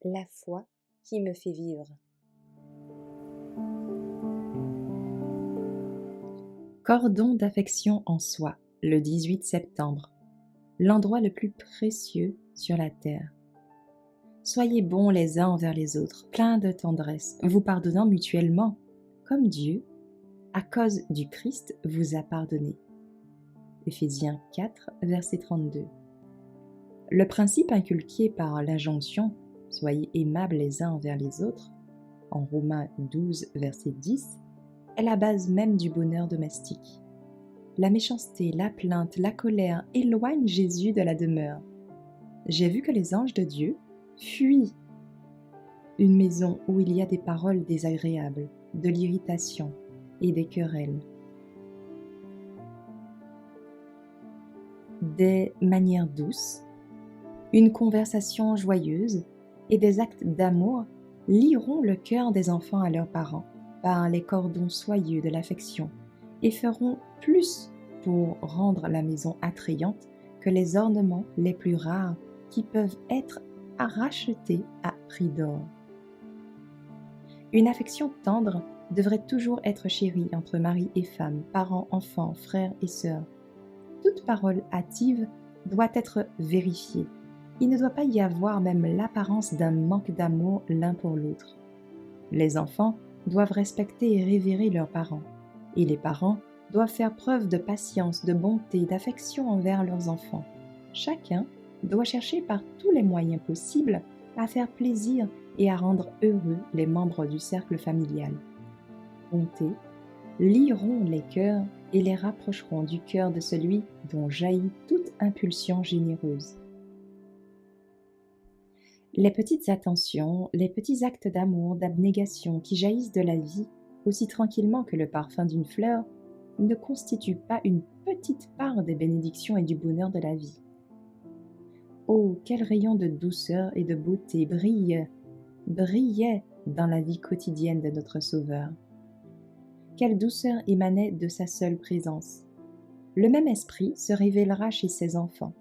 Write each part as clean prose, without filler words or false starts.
La foi qui me fait vivre. Cordon d'affection en soi, le 18 septembre, l'endroit le plus précieux sur la terre. Soyez bons les uns envers les autres, pleins de tendresse, vous pardonnant mutuellement, comme Dieu, à cause du Christ, vous a pardonné. Éphésiens 4, verset 32. Le principe inculqué par l'injonction « Soyez aimables les uns envers les autres » en Romains 12, verset 10, est la base même du bonheur domestique. La méchanceté, la plainte, la colère éloignent Jésus de la demeure. J'ai vu que les anges de Dieu fuient une maison où il y a des paroles désagréables, de l'irritation et des querelles. Des manières douces, une conversation joyeuse et des actes d'amour lieront le cœur des enfants à leurs parents par les cordons soyeux de l'affection et feront plus pour rendre la maison attrayante que les ornements les plus rares qui peuvent être rachetés à prix d'or. Une affection tendre devrait toujours être chérie entre mari et femme, parents, enfants, frères et sœurs. Toute parole hâtive doit être vérifiée. Il ne doit pas y avoir même l'apparence d'un manque d'amour l'un pour l'autre. Les enfants doivent respecter et révérer leurs parents, et les parents doivent faire preuve de patience, de bonté, d'affection envers leurs enfants. Chacun doit chercher par tous les moyens possibles à faire plaisir et à rendre heureux les membres du cercle familial. Bonté lieront les cœurs et les rapprocheront du cœur de celui dont jaillit toute impulsion généreuse. Les petites attentions, les petits actes d'amour, d'abnégation qui jaillissent de la vie, aussi tranquillement que le parfum d'une fleur, ne constituent pas une petite part des bénédictions et du bonheur de la vie. Oh, quel rayon de douceur et de beauté brillaient dans la vie quotidienne de notre Sauveur. Quelle douceur émanait de sa seule présence. Le même esprit se révélera chez ses enfants.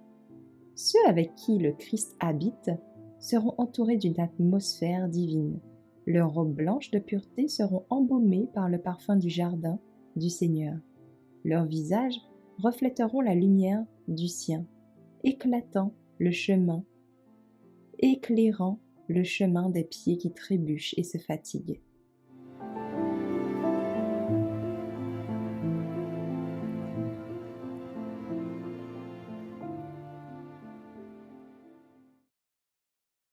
Ceux avec qui le Christ habite seront entourés d'une atmosphère divine. Leurs robes blanches de pureté seront embaumées par le parfum du jardin du Seigneur. Leurs visages reflèteront la lumière du sien, éclairant le chemin des pieds qui trébuchent et se fatiguent.